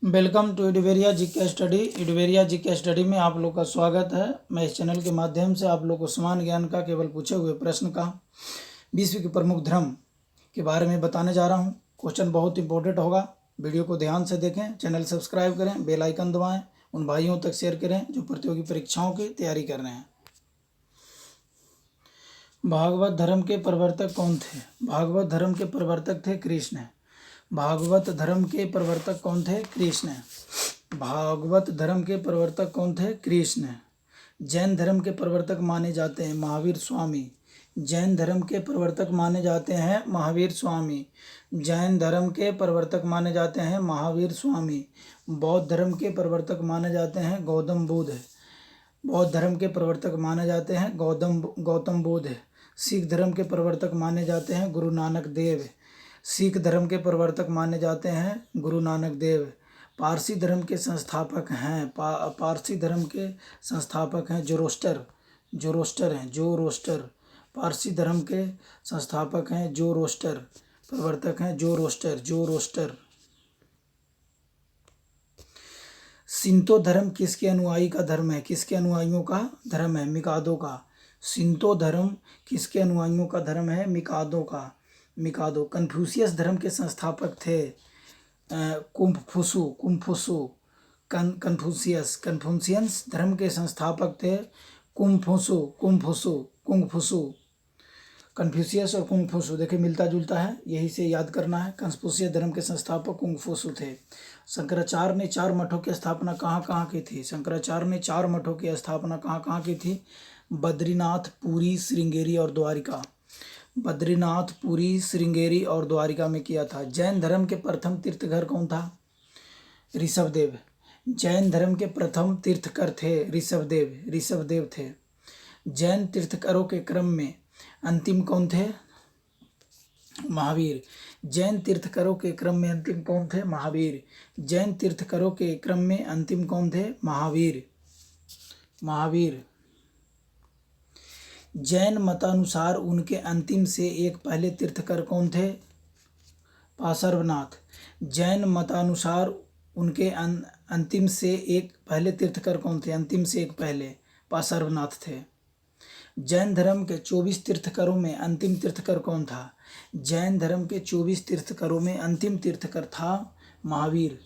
Welcome to इडवेरिया GK study. इडवेरिया GK study में आप लोग का स्वागत है। मैं इस चैनल के माध्यम से आप लोग को समान ज्ञान का केवल पूछे हुए प्रश्न का विश्व के प्रमुख धर्म के बारे में बताने जा रहा हूं। क्वेश्चन बहुत इंपॉर्टेंट होगा, वीडियो को ध्यान से देखें, चैनल सब्सक्राइब करें, बेल आइकन दबाएं, उन भाइयों तक शेयर करें जो प्रतियोगी परीक्षाओं की तैयारी कर रहे हैं। भागवत धर्म के प्रवर्तक कौन थे? भागवत धर्म के प्रवर्तक थे कृष्ण। भागवत धर्म के प्रवर्तक कौन थे? कृष्ण। भागवत धर्म के प्रवर्तक कौन थे? कृष्ण। जैन धर्म के प्रवर्तक माने जाते हैं महावीर स्वामी। जैन धर्म के प्रवर्तक माने जाते हैं महावीर स्वामी। जैन धर्म के प्रवर्तक माने जाते हैं महावीर स्वामी। बौद्ध धर्म के प्रवर्तक माने जाते हैं गौतम बुद्ध। बौद्ध धर्म के प्रवर्तक माने जाते हैं गौतम बुद्ध। सिख धर्म के प्रवर्तक माने जाते हैं गुरु नानक देव। सिख धर्म के प्रवर्तक माने जाते हैं गुरु नानक देव। पारसी धर्म के संस्थापक हैं पारसी धर्म के संस्थापक हैं जोरोस्टर। पारसी धर्म के संस्थापक हैं जोरोस्टर, प्रवर्तक हैं जोरोस्टर। शिंतो धर्म किसके अनुयायी का धर्म है? किसके अनुयायियों का धर्म है? मिकादो का। शिंतो धर्म किसके अनुयायियों का धर्म है? मिकादो का। कन्फ्यूशियस धर्म के संस्थापक थे कुंफुसु। कन्फ्यूशियस धर्म के संस्थापक थे कुंफुसु। कन्फ्यूशियस और कुंफुसु देखिए मिलता जुलता है, यही से याद करना है। कन्फ्यूशियस धर्म के संस्थापक कुंफुसु थे। शंकराचार्य ने 4 मठों की स्थापना कहाँ की थी? शंकराचार्य ने 4 मठों की स्थापना कहाँ की थी? बद्रीनाथ, पुरी, श्रृंगेरी और द्वारिका। बद्रीनाथ, पुरी, श्रृंगेरी और द्वारिका में किया था। जैन धर्म के प्रथम तीर्थकर कौन था? ऋषभदेव। जैन धर्म के प्रथम तीर्थकर थे ऋषभदेव थे। जैन तीर्थकरों के क्रम में अंतिम कौन थे? महावीर। जैन तीर्थकरों के क्रम में अंतिम कौन थे? महावीर। जैन तीर्थकरों के क्रम में अंतिम कौन थे? महावीर। जैन मतानुसार उनके अंतिम से एक पहले तीर्थकर कौन थे? पार्श्वनाथ। जैन मतानुसार उनके अंतिम से एक पहले तीर्थकर कौन थे? अंतिम से एक पहले पार्श्वनाथ थे। जैन धर्म के 24 तीर्थकरों में अंतिम तीर्थकर कौन था? जैन धर्म के 24 तीर्थकरों में अंतिम तीर्थकर था महावीर।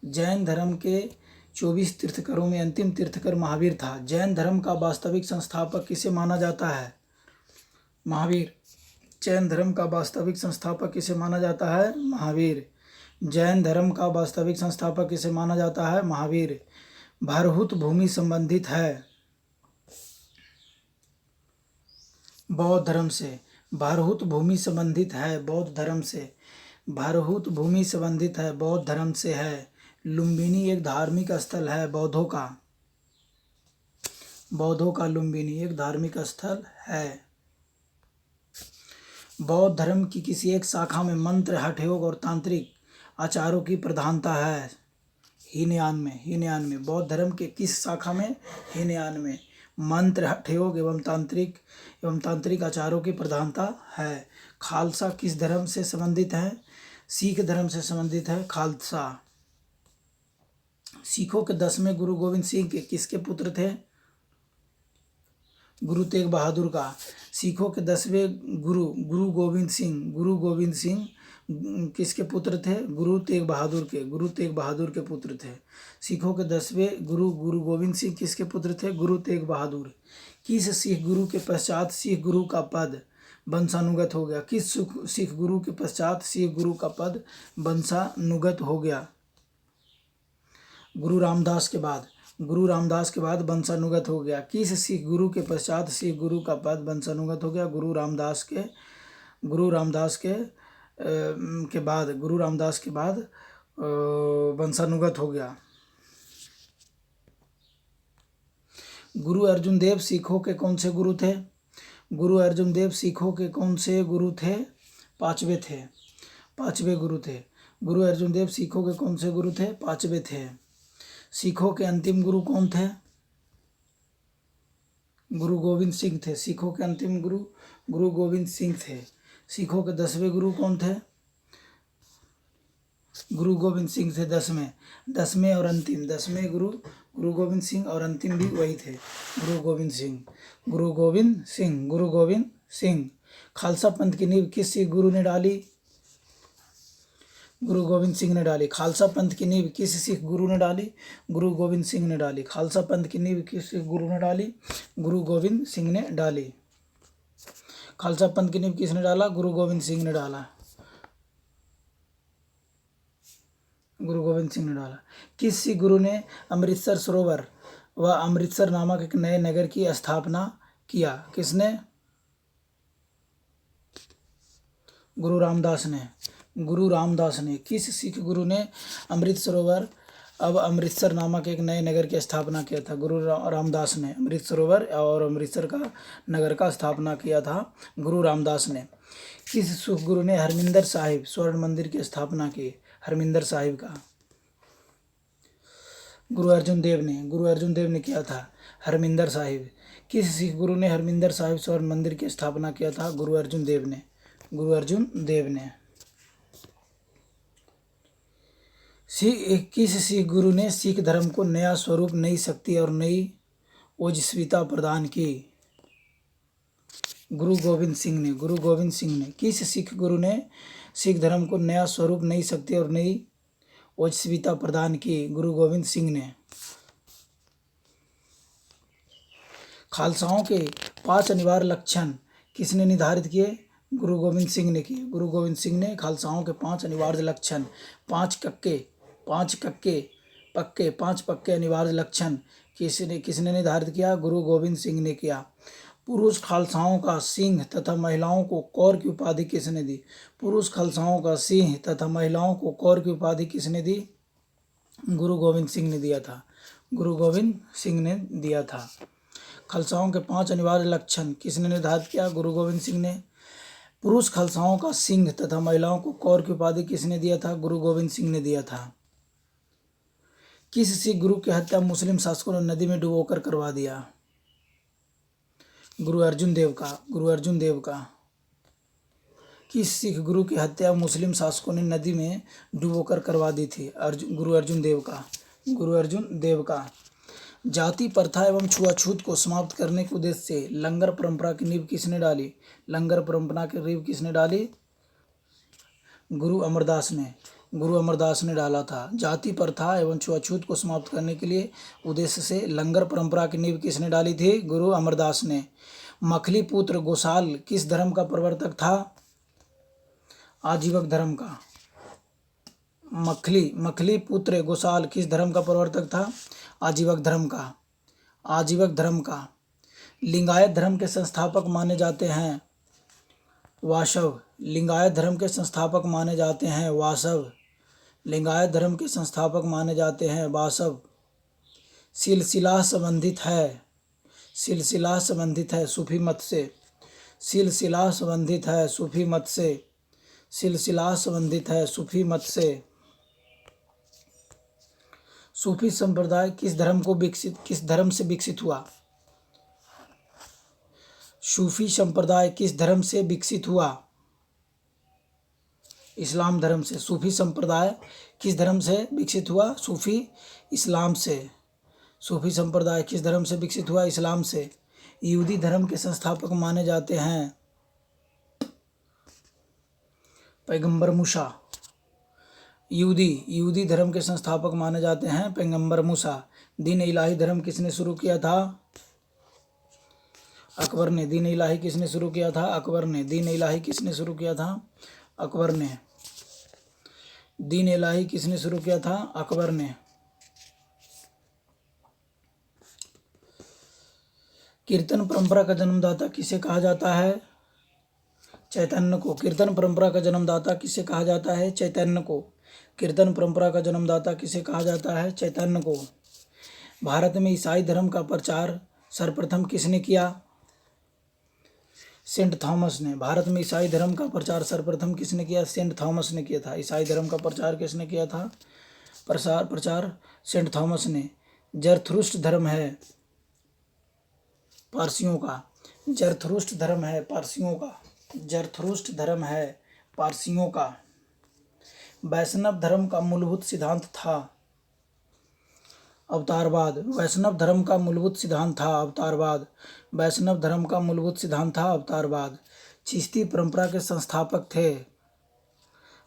जैन धर्म के 24 तीर्थकरों में अंतिम तीर्थकर महावीर था। जैन धर्म का वास्तविक संस्थापक किसे माना जाता है? महावीर। जैन धर्म का वास्तविक संस्थापक किसे माना जाता है? महावीर। जैन धर्म का वास्तविक संस्थापक किसे माना जाता है? महावीर। भारहूत भूमि संबंधित है बौद्ध धर्म से। भारहूत भूमि संबंधित है बौद्ध धर्म से। भारहूत भूमि संबंधित है बौद्ध धर्म से है। लुम्बिनी एक धार्मिक स्थल है बौद्धों का लुम्बिनी एक धार्मिक स्थल है। बौद्ध धर्म की किसी एक शाखा में मंत्र, हठ योग और तांत्रिक आचारों की प्रधानता है। हीनयान में बौद्ध धर्म के किस शाखा में? हीनयान में मंत्र, हठ योग एवं तांत्रिक आचारों की प्रधानता है। खालसा किस धर्म से संबंधित है? सिख धर्म से संबंधित है खालसा। सिखों के 10वें गुरु गोविंद सिंह के किसके पुत्र थे? गुरु तेग बहादुर का। सिखों के 10वें गुरु गोविंद सिंह किसके पुत्र थे? गुरु तेग बहादुर के पुत्र थे। सिखों के 10वें गुरु गोविंद सिंह किसके पुत्र थे? गुरु तेग बहादुर। किस सिख गुरु के पश्चात सिख गुरु का पद वंशानुगत हो गया? किस सिख गुरु के पश्चात सिख गुरु का पद वंशानुगत हो गया? गुरु रामदास के बाद वंशानुगत हो गया। किस सिख गुरु के पश्चात सिख गुरु का पद वंशानुगत हो गया? गुरु रामदास के बाद वंशानुगत हो गया। गुरु अर्जुन देव सिखों के कौन से गुरु थे? गुरु अर्जुन देव सिखों के कौन से गुरु थे? 5वें गुरु थे। गुरु अर्जुन देव सिखों के कौन से गुरु थे? 5वें थे। सिखों के अंतिम गुरु कौन थे? गुरु गोविंद सिंह थे। सिखों के अंतिम गुरु गोविंद सिंह थे। सिखों के 10वें गुरु कौन थे? गुरु गोविंद सिंह थे 10वें, 10वें और अंतिम, 10वें गुरु गोविंद सिंह और अंतिम भी वही थे, गुरु गोविंद सिंह। गुरु गोविंद सिंह, गुरु गोविंद सिंह। खालसा पंथ की नींव किस सिख गुरु ने डाली? गुरु गोविंद सिंह ने डाली। खालसा पंथ की नींव किस सिख गुरु ने डाली? गुरु गोविंद सिंह ने डाली। खालसा पंथ की नींव किस सिख गुरु ने डाली? गुरु गोविंद सिंह ने डाली। खालसा पंथ की नींव किसने डाला? गुरु गोविंद सिंह ने डाला। गुरु गोविंद सिंह ने डाला। किस सिख गुरु ने अमृतसर सरोवर व अमृतसर नामक एक नए नगर की स्थापना किया? किसने? गुरु रामदास ने। गुरु रामदास ने। किस सिख गुरु ने अमृत सरोवर अब अमृतसर नामक एक नए नगर की स्थापना किया था? गुरु रामदास ने अमृत सरोवर और अमृतसर का नगर का स्थापना किया था, गुरु रामदास ने। किस सिख गुरु ने हरमिंदर साहिब स्वर्ण मंदिर की स्थापना की? हरमिंदर साहिब का। गुरु अर्जुन देव ने। गुरु अर्जुन देव ने किया था हरमिंदर साहिब। किस सिख गुरु ने हरमिंदर साहिब स्वर्ण मंदिर की स्थापना किया था? गुरु अर्जुन देव ने। गुरु अर्जुन देव ने। किस सिख गुरु ने सिख धर्म को नया स्वरूप, नई शक्ति और नई ओजस्विता प्रदान की? गुरु गोविंद सिंह ने। गुरु गोविंद सिंह ने। किस सिख गुरु ने सिख धर्म को नया स्वरूप, नई शक्ति और नई ओजस्विता प्रदान की? गुरु गोविंद सिंह ने। खालसाओं के 5 अनिवार्य लक्षण किसने निर्धारित किए? गुरु गोविंद सिंह ने किए। गुरु गोविंद सिंह ने खालसाओं के 5 अनिवार्य लक्षण, 5 पक्के अनिवार्य लक्षण किसने निर्धारित किया? गुरु गोविंद सिंह ने किया। पुरुष खालसाओं का सिंह तथा महिलाओं को कौर की उपाधि किसने दी? पुरुष खालसाओं का सिंह तथा महिलाओं को कौर की उपाधि किसने दी? गुरु गोविंद सिंह ने दिया था। गुरु गोविंद सिंह ने दिया था। खालसाओं के 5 अनिवार्य लक्षण किसने निर्धारित किया? गुरु गोविंद सिंह ने। पुरुष खालसाओं का सिंह तथा महिलाओं को कौर की उपाधि किसने दिया था? गुरु गोविंद सिंह ने दिया था। किस सिख गुरु की हत्या मुस्लिम शासकों ने नदी में डुबोकर करवा दिया? गुरु अर्जुन देव का। गुरु अर्जुन देव का। किस सिख गुरु की हत्या मुस्लिम शासकों ने नदी में डुबोकर करवा दी थी? गुरु अर्जुन देव का। गुरु अर्जुन देव का। जाति प्रथा एवं छुआछूत को समाप्त करने के उद्देश्य से लंगर परंपरा की नींव किसने डाली? लंगर परंपरा की नींव किसने डाली? गुरु अमरदास ने। गुरु अमरदास ने डाला था। जाति प्रथा एवं छुआछूत को समाप्त करने के लिए उद्देश्य से लंगर परंपरा की नींव किसने डाली थी? गुरु अमरदास ने। मखली पुत्र गोसाल किस धर्म का प्रवर्तक था? आजीवक धर्म का। मखली पुत्र गोसाल किस धर्म का प्रवर्तक था? आजीवक धर्म का। आजीवक धर्म का। लिंगायत धर्म के संस्थापक माने जाते हैं वासव। लिंगायत धर्म के संस्थापक माने जाते हैं वासव। लिंगायत धर्म के संस्थापक माने जाते हैं वासव। सिलसिला संबंधित है। सिलसिला संबंधित है सूफी मत से। सिलसिला संबंधित है सूफी मत से। सिलसिला संबंधित है सूफी मत से। सूफी संप्रदाय किस धर्म से विकसित हुआ? सूफी संप्रदाय किस धर्म से विकसित हुआ? इस्लाम धर्म से। सूफी संप्रदाय किस धर्म से विकसित हुआ? सूफी इस्लाम से। सूफी संप्रदाय किस धर्म से विकसित हुआ? इस्लाम से। यहूदी धर्म के संस्थापक माने जाते हैं पैगंबर मूसा। यहूदी धर्म के संस्थापक माने जाते हैं पैगंबर मूसा। दीन इलाही धर्म किसने शुरू किया था? अकबर ने। दीन इलाही किसने शुरू किया था? अकबर ने। दीन इलाही किसने शुरू किया था? अकबर ने। दीन इलाही किसने शुरू किया था? अकबर ने। कीर्तन परंपरा का जन्मदाता किसे कहा जाता है? चैतन्य को। कीर्तन परंपरा का जन्मदाता किसे कहा जाता है? चैतन्य को। कीर्तन परंपरा का जन्मदाता किसे कहा जाता है? चैतन्य को। भारत में ईसाई धर्म का प्रचार सर्वप्रथम किसने किया? सेंट थॉमस ने। भारत में ईसाई धर्म का प्रचार सर्वप्रथम किसने किया? सेंट थॉमस ने किया था। ईसाई धर्म का प्रचार किसने किया था? प्रचार सेंट थॉमस ने। जरथुस्त्र धर्म है पारसियों का। जरथुस्त्र धर्म है पारसियों का। जरथुस्त्र धर्म है पारसियों का। वैष्णव धर्म का मूलभूत सिद्धांत था? अवतारवाद। वैष्णव धर्म का मूलभूत सिद्धांत था अवतारवाद। वैष्णव धर्म का मूलभूत सिद्धांत था अवतारवाद। चिश्ती परंपरा के संस्थापक थे?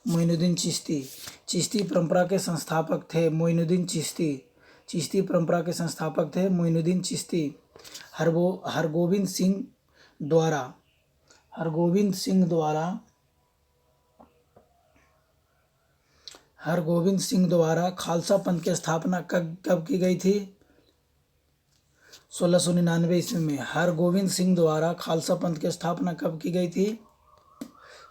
मोइनुद्दीन चिश्ती। चिश्ती परंपरा के संस्थापक थे मोइनुद्दीन चिश्ती। चिश्ती परंपरा के संस्थापक थे मोइनुद्दीन चिश्ती। हरगोविंद सिंह द्वारा हरगोविंद सिंह द्वारा खालसा पंथ की स्थापना कब की गई थी? 1699 ईस्वी में। हरगोविंद सिंह द्वारा खालसा पंथ की स्थापना कब की गई थी?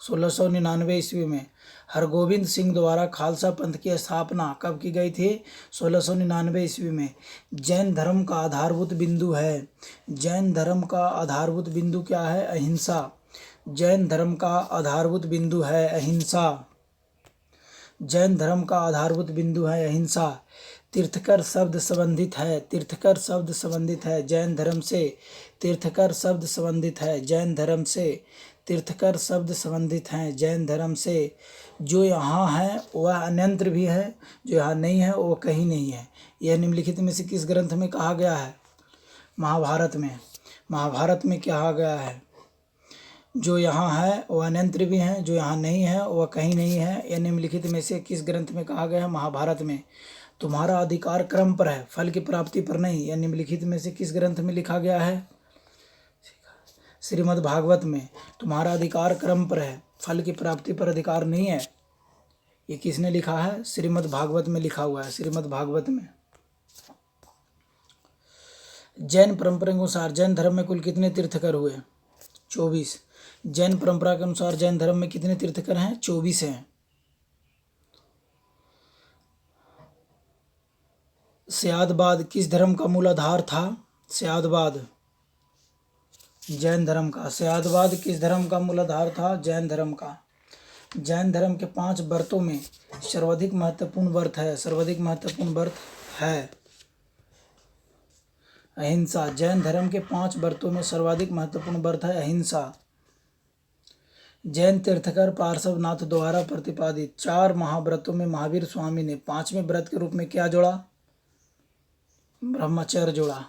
1699 ईस्वी में। हरगोविंद सिंह द्वारा खालसा पंथ की स्थापना कब की गई थी? 1699 ईस्वी में। जैन धर्म का आधारभूत बिंदु है। जैन धर्म का आधारभूत बिंदु क्या है? अहिंसा। जैन धर्म का आधारभूत बिंदु है अहिंसा। जैन धर्म का आधारभूत बिंदु है अहिंसा। तीर्थकर शब्द संबंधित है। तीर्थकर शब्द संबंधित है जैन धर्म से। तीर्थकर शब्द संबंधित है जैन धर्म से। तीर्थकर शब्द संबंधित हैं जैन धर्म से। जो यहाँ है वह अन्यत्र भी है, जो यहाँ नहीं है वो कहीं नहीं है। यह निम्नलिखित में से किस ग्रंथ में कहा गया है? महाभारत में। महाभारत में कहा गया है जो यहाँ है वह अन्यत्र भी है, जो यहाँ नहीं है वह कहीं नहीं है। यह निम्नलिखित में से किस ग्रंथ में कहा गया है? महाभारत में। तुम्हारा अधिकार क्रम पर है, फल की प्राप्ति पर नहीं। यह निम्नलिखित में से किस ग्रंथ में लिखा गया है? श्रीमद् भागवत में। तुम्हारा अधिकार क्रम पर है, फल की प्राप्ति पर अधिकार नहीं है। ये किसने लिखा है? श्रीमद् भागवत में लिखा हुआ है, श्रीमद् भागवत में। जैन परंपरा के अनुसार जैन धर्म में कुल कितने तीर्थकर हुए? 24। जैन परंपरा के अनुसार जैन धर्म में कितने तीर्थकर हैं? 24 हैं। स्यादवाद किस धर्म का मूल आधार था? स्यादवाद जैन धर्म का। स्यादवाद किस धर्म का मूल आधार था? जैन धर्म का। जैन धर्म के 5 व्रतों में सर्वाधिक महत्वपूर्ण व्रत है। सर्वाधिक महत्वपूर्ण व्रत है अहिंसा। जैन धर्म के 5 व्रतों में सर्वाधिक महत्वपूर्ण व्रत है अहिंसा। जैन तीर्थकर पार्श्वनाथ द्वारा प्रतिपादित 4 महाव्रतों में महावीर स्वामी ने 5वें व्रत के रूप में क्या जोड़ा? ब्रह्मचर्य जोड़ा।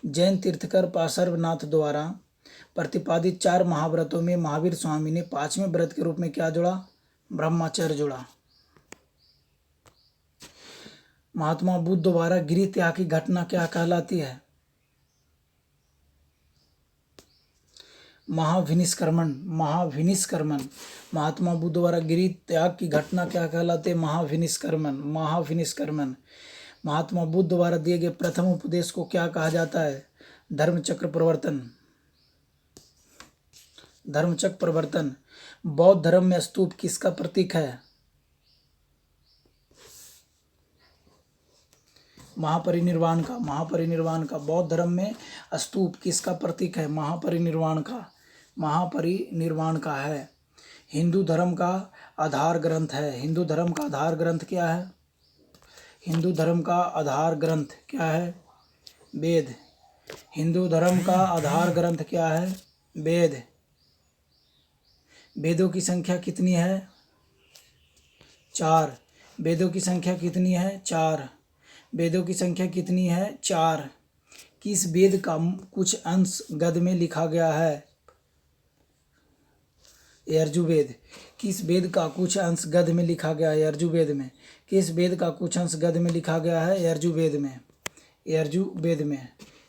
जैन तीर्थकर पार्श्वनाथ द्वारा प्रतिपादित 4 महाव्रतों में महावीर स्वामी ने 5वें व्रत के रूप में क्या जोड़ा? ब्रह्मचर्य जोड़ा। महात्मा बुद्ध द्वारा गिरि त्याग की घटना क्या कहलाती है? महाविनिष्क्रमण। महाविनिष्क्रमण। महात्मा बुद्ध द्वारा गिरि त्याग की घटना क्या कहलाते? महाविनिष्क्रमण। महाविनिष्क्रमण। महात्मा बुद्ध द्वारा दिए गए प्रथम उपदेश को क्या कहा जाता है? धर्मचक्र प्रवर्तन। धर्मचक्र प्रवर्तन। बौद्ध धर्म में स्तूप किसका प्रतीक है? महापरिनिर्वाण का। महापरिनिर्वाण का। बौद्ध धर्म में स्तूप किसका प्रतीक है? महापरिनिर्वाण का। महापरिनिर्वाण का है। हिंदू धर्म का आधार ग्रंथ है। हिंदू धर्म का आधार ग्रंथ क्या है? हिंदू धर्म का आधार ग्रंथ क्या है? वेद। हिंदू धर्म का आधार ग्रंथ क्या है? वेद। वेदों की संख्या कितनी है? 4। वेदों की संख्या कितनी है? 4। वेदों की संख्या कितनी है? 4। किस वेद का कुछ अंश गद में लिखा गया है? यजुर्वेद। किस वेद का कुछ अंश गद में लिखा गया है? यजुर्वेद में। किस वेद का कुछ अंश गद में लिखा गया है? यजुर्वेद में। यजुर्वेद में।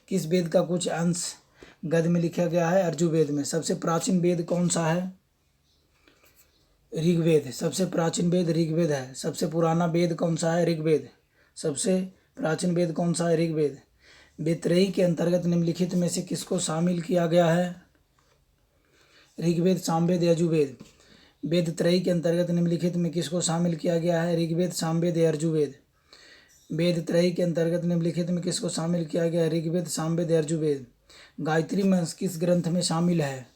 किस वेद का कुछ अंश गद में लिखा गया है? यजुर्वेद में। सबसे प्राचीन वेद कौन सा है? ऋग्वेद। सबसे प्राचीन वेद ऋग्वेद है। सबसे पुराना वेद कौन सा है? ऋग्वेद। सबसे प्राचीन वेद कौन सा है? ऋग्वेद। वेदत्रयी के अंतर्गत निम्नलिखित में से किसको शामिल किया गया है? ऋग्वेद, सामवेद, यजुर्वेद। वेदत्रयी के अंतर्गत निम्नलिखित में किसको शामिल किया गया है? ऋग्वेद, सामवेद, यजुर्वेद। वेदत्रयी के अंतर्गत निम्नलिखित में किसको शामिल किया गया है? ऋग्वेद, सामवेद, यजुर्वेद। गायत्री मंत्र किस ग्रंथ में शामिल है?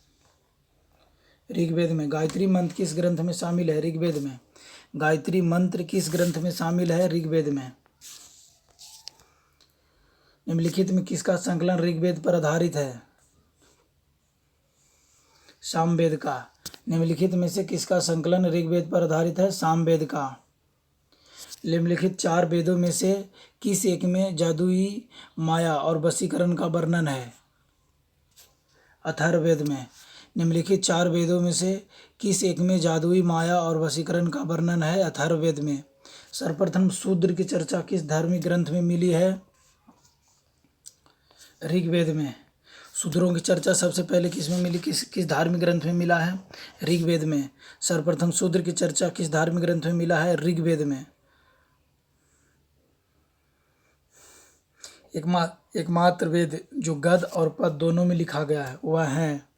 ऋग्वेद में। गायत्री मंत्र किस ग्रंथ में शामिल है? ऋग्वेद में। गायत्री मंत्र किस ग्रंथ में शामिल है? ऋग्वेद में। निम्नलिखित में किसका संकलन ऋग्वेद पर आधारित है? सामवेद का। निम्नलिखित में से किसका संकलन ऋग्वेद पर आधारित है? सामवेद का। निम्नलिखित 4 वेदों में से किस एक में जादुई माया और वशीकरण का वर्णन है? अथर्ववेद में। निम्नलिखित 4 वेदों में से किस एक में जादुई माया और वशीकरण का वर्णन है? अथर्ववेद में। सर्वप्रथम शूद्र की चर्चा किस धार्मिक ग्रंथ में मिली है? ऋग्वेद में। शूद्रों की चर्चा सबसे पहले किस में मिली, किस धार्मिक ग्रंथ में मिला है? ऋग्वेद में। सर्वप्रथम शूद्र की चर्चा किस धार्मिक ग्रंथ में मिला है? ऋग्वेद में। एकमात्र वेद जो गद और पद दोनों में लिखा गया है वह है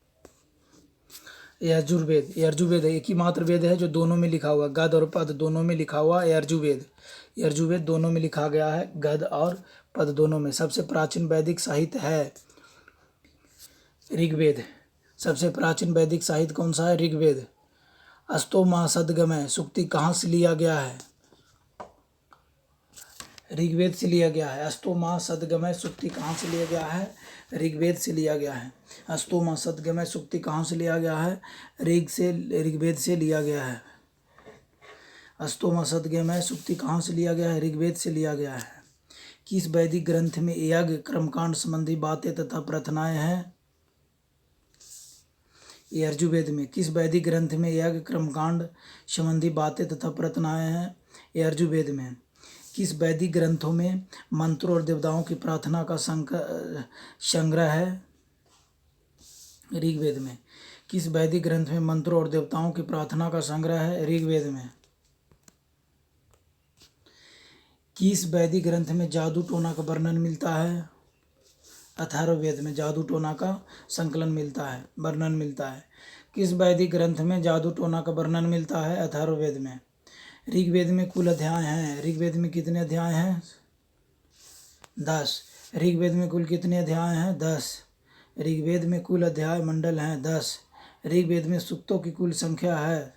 यजुर्वेद। यजुर्वेद एक ही मात्र वेद है जो दोनों में लिखा हुआ, गद और पद दोनों में लिखा हुआ यजुर्वेद। यजुर्वेद दोनों में लिखा गया है, गद और पद दोनों में। सबसे प्राचीन वैदिक साहित्य है ऋग्वेद। सबसे प्राचीन वैदिक साहित्य कौन सा है? ऋग्वेद। अस्तोमा सदगमय सूक्ति कहाँ से लिया गया है? ऋग्वेद से लिया गया है। अस्तोमा सदगमय सूक्ति कहाँ से लिया गया है? ऋग्वेद से लिया गया है। अस्तोमा सदगमय सूक्ति कहाँ से लिया गया है? ऋग्वेद से लिया गया है। अस्तोमा सदगमय सूक्ति कहाँ से लिया गया है? ऋग्वेद से लिया गया है। किस वैदिक ग्रंथ में यज्ञ कर्मकांड संबंधी बातें तथा प्रार्थनाएं हैं? यजुर्वेद में। किस वैदिक ग्रंथ में यज्ञ कर्मकांड संबंधी बातें तथा प्रार्थनाएं हैं? यजुर्वेद में। किस वैदिक ग्रंथों में मंत्रों और देवताओं की प्रार्थना का संग्रह है? ऋग्वेद में। किस वैदिक ग्रंथ में मंत्रों और देवताओं की प्रार्थना का संग्रह है? ऋग्वेद में। किस वैदिक ग्रंथ में जादू टोना का वर्णन मिलता है? अथर्ववेद में जादू टोना का संकलन मिलता है, वर्णन मिलता है। किस वैदिक ग्रंथ में जादू टोना का वर्णन मिलता है? अथर्ववेद में। ऋग्वेद में कुल अध्याय हैं। ऋग्वेद में कितने अध्याय हैं? 10। ऋग्वेद में कुल कितने अध्याय हैं? 10। ऋग्वेद में कुल अध्याय मंडल हैं 10। ऋग्वेद में सूक्तों की कुल संख्या है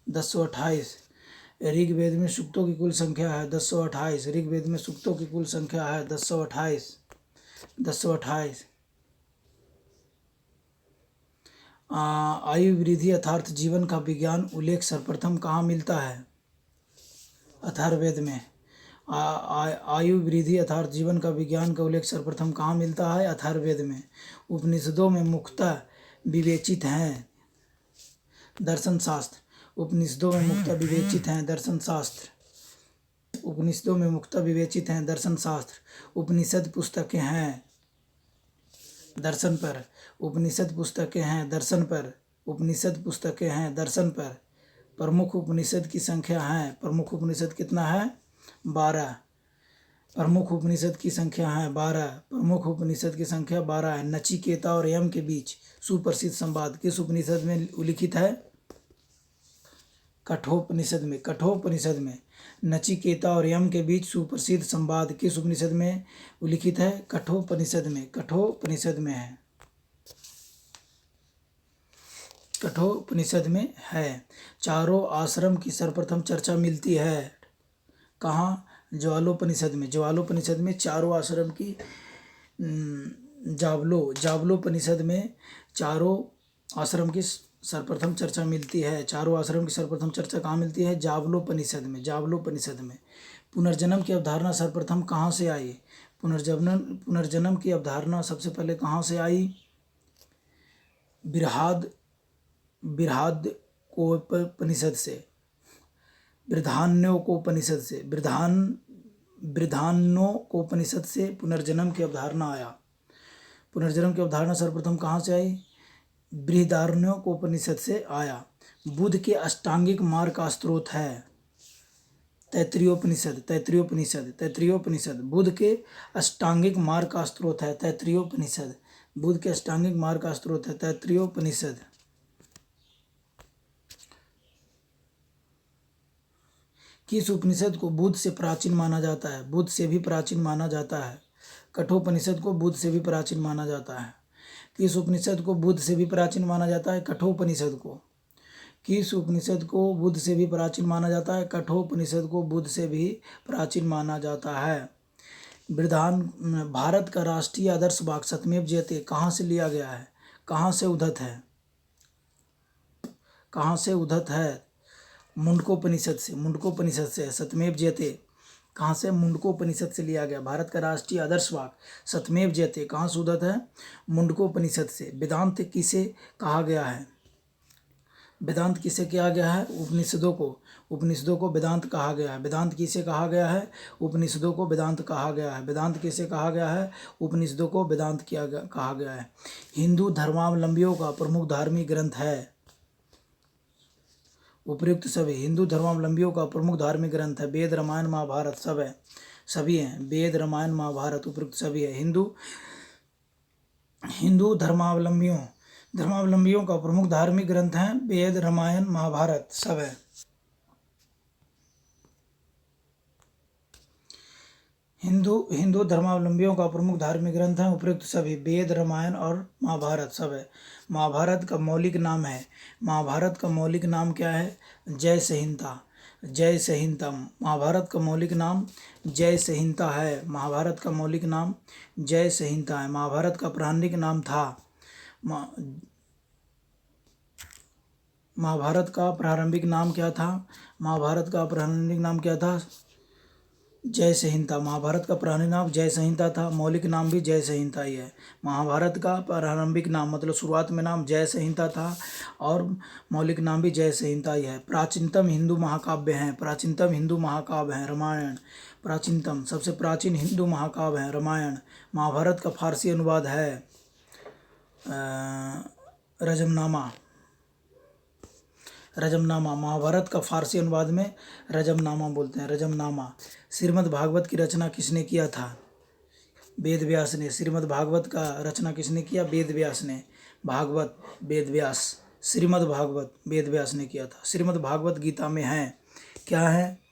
1028। ऋग्वेद में सूक्तों की कुल संख्या है 1028। ऋग्वेद में सूक्तों की कुल संख्या है 1028। 1028। आयु वृद्धि अर्थात जीवन का विज्ञान उल्लेख सर्वप्रथम कहाँ मिलता है? अथर्ववेद में। आयु वृद्धि अर्थात जीवन का विज्ञान का उल्लेख सर्वप्रथम कहाँ मिलता है? अथर्ववेद में। उपनिषदों में मुख्यतः विवेचित हैं दर्शन शास्त्र। उपनिषदों में मुख्यतः विवेचित हैं दर्शन शास्त्र। उपनिषदों में मुख्यतः विवेचित हैं दर्शन शास्त्र। उपनिषद पुस्तकें हैं दर्शन पर। उपनिषद पुस्तकें हैं दर्शन पर। उपनिषद पुस्तकें हैं दर्शन पर। प्रमुख उपनिषद की संख्या है। प्रमुख उपनिषद कितना है? 12। प्रमुख उपनिषद की संख्या है 12। प्रमुख उपनिषद की संख्या 12 है। नचिकेता और यम के बीच सुप्रसिद्ध संवाद किस उपनिषद में उल्लिखित है? कठोपनिषद में। कठोपनिषद में। नचिकेता और यम के बीच सुप्रसिद्ध संवाद किस उपनिषद में उल्लिखित है? कठोपनिषद में। कठोपनिषद में है। कठोपनिषद में है। चारों आश्रम की सर्वप्रथम चर्चा मिलती है कहाँ? ज्वालोपनिषद में। ज्वालोपनिषद में चारों आश्रम की जावलोपनिषद में चारों आश्रम की सर्वप्रथम चर्चा मिलती है। चारों आश्रम की सर्वप्रथम चर्चा कहाँ मिलती है? जावलोपनिषद में। जावलोपनिषद में। पुनर्जन्म की अवधारणा सर्वप्रथम कहाँ से आई? पुनर्जन्म की अवधारणा सबसे पहले कहाँ से आई? बृहदारण्यकोपनिषद से। बृहदारण्यकोपनिषद से। बृहदारण्यकोपनिषद से पुनर्जन्म की अवधारणा आया। पुनर्जन्म की अवधारणा सर्वप्रथम कहाँ से आई? बृहदारण्यकोपनिषद से आया। बुद्ध के अष्टांगिक मार्ग का स्रोत है तैत्तिरीयोपनिषद। तैत्तिरीयोपनिषद। तैत्तिरीयोपनिषद बुद्ध के अष्टांगिक मार्ग का स्रोत है। तैत्तिरीयोपनिषद बुद्ध के अष्टांगिक मार्ग का स्रोत है। तैत्तिरीयोपनिषद। किस उपनिषद को बुद्ध से प्राचीन माना जाता है? बुद्ध से भी प्राचीन माना जाता है। कठोपनिषद को बुद्ध से भी प्राचीन माना जाता है। किस उपनिषद को बुद्ध से भी प्राचीन माना जाता है? कठोपनिषद को। किस उपनिषद को बुद्ध से भी प्राचीन माना जाता है? कठोपनिषद को बुद्ध से भी प्राचीन माना जाता है। भारत का राष्ट्रीय आदर्श वाक्य सत्यमेव जयते कहाँ से लिया गया है? कहाँ से उद्धत है? कहाँ से उद्धत है? मुंडकोपनिषद से। मुंडकोपनिषद से। सत्यमेव जयते कहाँ से? मुंडकोपनिषद से लिया गया। भारत का राष्ट्रीय आदर्श वाक्य सत्यमेव जयते कहाँ से उद्धत है? मुंडकोपनिषद से। वेदांत किसे कहा गया है? वेदांत किसे कहा गया है? उपनिषदों को। उपनिषदों को वेदांत कहा गया है। वेदांत किसे कहा गया है? उपनिषदों को वेदांत कहा गया है। वेदांत किसे कहा गया है? उपनिषदों को वेदांत कहा गया है। हिंदू धर्मावलंबियों का प्रमुख धार्मिक ग्रंथ है। उपयुक्त सभी। हिंदू धर्मावलंबियों का प्रमुख धार्मिक ग्रंथ है। वेद, रामायण, महाभारत सब है, सभी हैं। वेद, रामायण, महाभारत उपयुक्त सभी है। हिंदू धर्मावलंबियों का प्रमुख धार्मिक ग्रंथ है। वेद, रामायण, महाभारत सब है। हिंदू धर्मावलंबियों का प्रमुख धार्मिक ग्रंथ है उपयुक्त सभी। वेद, रामायण और महाभारत सब है। महाभारत का मौलिक नाम है। महाभारत का मौलिक नाम क्या है? जय संहिता। जय संहिता। महाभारत का मौलिक नाम जय संहिता है। महाभारत का मौलिक नाम जय संहिता है। महाभारत का प्रारंभिक नाम था महाभारत का प्रारंभिक नाम क्या था? महाभारत का प्रारंभिक नाम क्या था? जय संहिता। महाभारत का प्रारंभिक नाम जय संहिता था। मौलिक नाम भी जय संहिता ही है। महाभारत का प्रारंभिक नाम मतलब शुरुआत में नाम जय संहिता था और मौलिक नाम भी जय संहिता ही है। प्राचीनतम हिंदू महाकाव्य हैं। प्राचीनतम हिंदू महाकाव्य हैं रामायण। प्राचीनतम सबसे प्राचीन हिंदू महाकाव्य हैं रामायण। महाभारत का फारसी अनुवाद है रजमनामा। रजमनामा। महाभारत का फारसी अनुवाद में रजमनामा बोलते हैं। रजमनामा। श्रीमद् भागवत की रचना किसने किया था? वेद व्यास ने। श्रीमद् भागवत का रचना किसने किया? वेद व्यास ने। भागवत वेद व्यास। श्रीमद् भागवत वेद व्यास ने किया था। श्रीमद् भागवत गीता में है क्या है?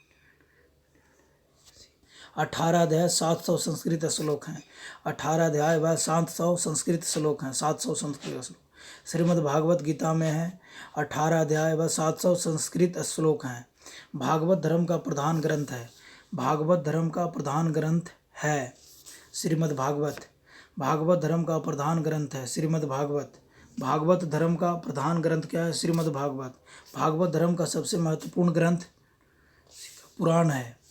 18 अध्याय 700 संस्कृत श्लोक हैं। 18 अध्याय व 700 संस्कृत श्लोक हैं। 700 संस्कृत श्लोक श्रीमद् भागवत गीता में है। 18 अध्याय व 700 संस्कृत श्लोक हैं। भागवत धर्म का प्रधान ग्रंथ है। भागवत धर्म का प्रधान ग्रंथ है श्रीमद् भागवत। भागवत धर्म का प्रधान ग्रंथ है श्रीमद् भागवत। भागवत धर्म का प्रधान ग्रंथ क्या है? श्रीमद् भागवत। भागवत धर्म का सबसे महत्वपूर्ण ग्रंथ पुराण है।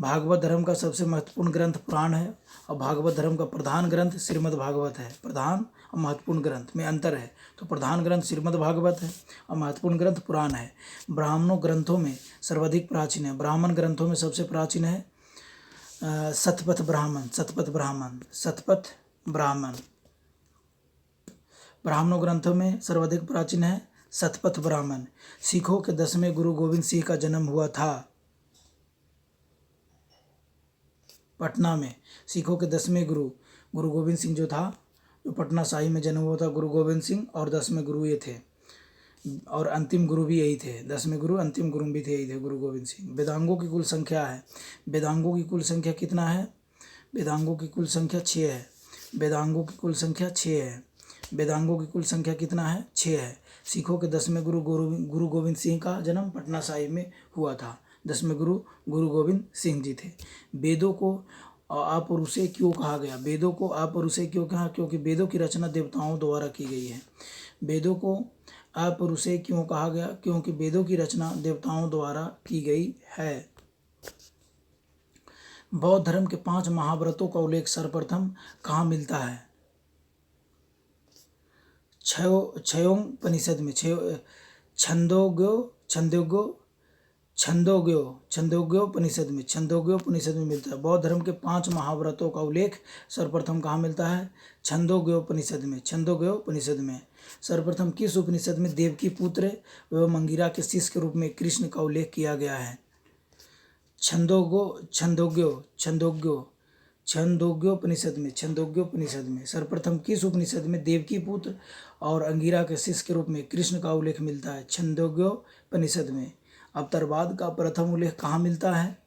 भागवत धर्म का सबसे महत्वपूर्ण ग्रंथ पुराण है और भागवत धर्म का प्रधान ग्रंथ श्रीमद् भागवत है। प्रधान और महत्वपूर्ण ग्रंथ में अंतर है। तो प्रधान ग्रंथ श्रीमद् भागवत है और महत्वपूर्ण ग्रंथ पुराण है। ब्राह्मणों ग्रंथों में सर्वाधिक प्राचीन है। ब्राह्मण ग्रंथों में सबसे प्राचीन है शतपथ ब्राह्मण। शतपथ ब्राह्मण। शतपथ ब्राह्मण। ब्राह्मणों ग्रंथों में सर्वाधिक प्राचीन है शतपथ ब्राह्मण। सिखों के 10वें गुरु गोविंद सिंह का जन्म हुआ था पटना में। सिखों के 10वें गुरु गोविंद सिंह जो था, जो पटना शाही में जन्म हुआ था गुरु गोविंद सिंह, और 10वें गुरु ये थे और अंतिम गुरु भी यही थे। 10वें गुरु अंतिम गुरु भी थे यही थे गुरु गोविंद सिंह। वेदांगों की कुल संख्या है। वेदांगों की कुल संख्या कितना है? वेदांगों की कुल संख्या 6 है। वेदांगों की कुल संख्या 6 है। वेदांगों की कुल संख्या कितना है? 6 है। सिखों के 10वें गुरु गोविंद सिंह का जन्म पटना साहिब में हुआ था। 10वें गुरु गोविंद सिंह जी थे। वेदों को अपौरुषेय क्यों कहा गया? वेदों को अपौरुषेय क्यों कहा? क्योंकि वेदों की रचना देवताओं द्वारा की गई है। वेदों को अपौरुषेय क्यों कहा गया? क्योंकि वेदों की रचना देवताओं द्वारा की गई है। बौद्ध धर्म के 5 महाव्रतों का उल्लेख सर्वप्रथम कहाँ मिलता है? छयोपनिषद में। छंदोग्योपनिषद में। छंदोग्योपनिषद में मिलता है। बौद्ध धर्म के 5 महाव्रतों का उल्लेख सर्वप्रथम कहाँ मिलता है? छंदोग्योपनिषद में। छंदोग्योपनिषद में। सर्वप्रथम किस उपनिषद में देवकी पुत्र एवं अंगिरा के शिष्य के रूप में कृष्ण का उल्लेख किया गया है? छंदोग्योपनिषद में। छंदोग्योपनिषद में। सर्वप्रथम किस उपनिषद में देवकी पुत्र और अंगिरा के शिष्य के रूप में कृष्ण का उल्लेख मिलता है? छंदोग्योपनिषद में। अवतारवाद का प्रथम उल्लेख कहाँ मिलता है?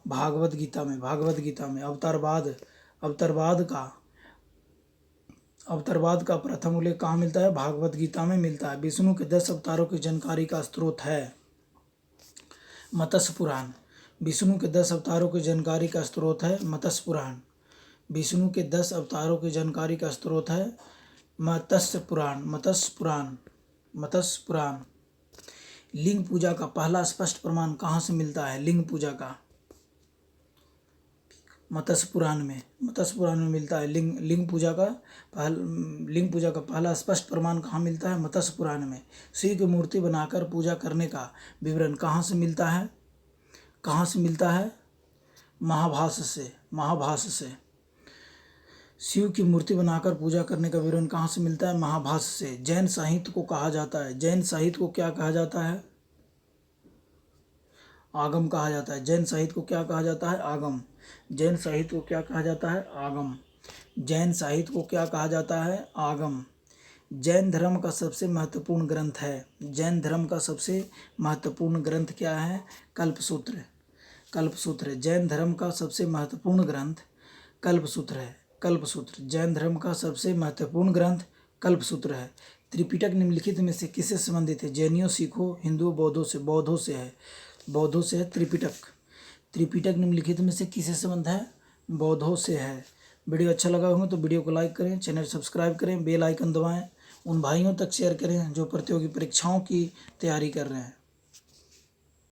भागवत गीता में। भागवत गीता में। अवतारवाद का प्रथम उल्लेख कहाँ मिलता है? भागवत गीता में मिलता है। विष्णु के 10 अवतारों की जानकारी का स्रोत है मत्स्य पुराण। विष्णु के 10 अवतारों की जानकारी का स्रोत है मत्स्य पुराण। विष्णु के 10 अवतारों की जानकारी का स्रोत है मत्स्य पुराण। मत्स्य पुराण। मत्स्य पुराण। लिंग पूजा का पहला स्पष्ट प्रमाण कहाँ से मिलता है? लिंग पूजा का मत्स्य पुराण में मिलता है। लिंग पूजा का पहला स्पष्ट प्रमाण कहाँ मिलता है? मत्स्य पुराण में। शिव की मूर्ति बनाकर पूजा करने का विवरण कहाँ से मिलता है? महाभाष्य से। शिव की मूर्ति बनाकर पूजा करने का विवरण कहाँ से मिलता है? महाभाष्य से। जैन साहित्य को कहा जाता है, जैन साहित्य को क्या कहा जाता है? आगम कहा जाता है। जैन साहित्य को क्या कहा जाता है? आगम। जैन साहित्य को क्या कहा जाता है? आगम। जैन साहित्य को क्या कहा जाता है? आगम। जैन धर्म का सबसे महत्वपूर्ण ग्रंथ है। जैन धर्म का सबसे महत्वपूर्ण ग्रंथ क्या है? कल्पसूत्र। जैन धर्म का सबसे महत्वपूर्ण ग्रंथ कल्पसूत्र है। जैन धर्म का सबसे महत्वपूर्ण ग्रंथ कल्पसूत्र है। त्रिपिटक निम्नलिखित में से किससे संबंधित है? जैनियों, सिखों, हिंदुओं, बौद्धों से है त्रिपिटक निम्नलिखित में से किससे संबंध है? बौद्धों से है। वीडियो अच्छा लगा होगा तो वीडियो को लाइक करें, चैनल सब्सक्राइब करें, बेल आइकन दबाएं, उन भाइयों तक शेयर करें जो प्रतियोगी परीक्षाओं की तैयारी कर रहे हैं।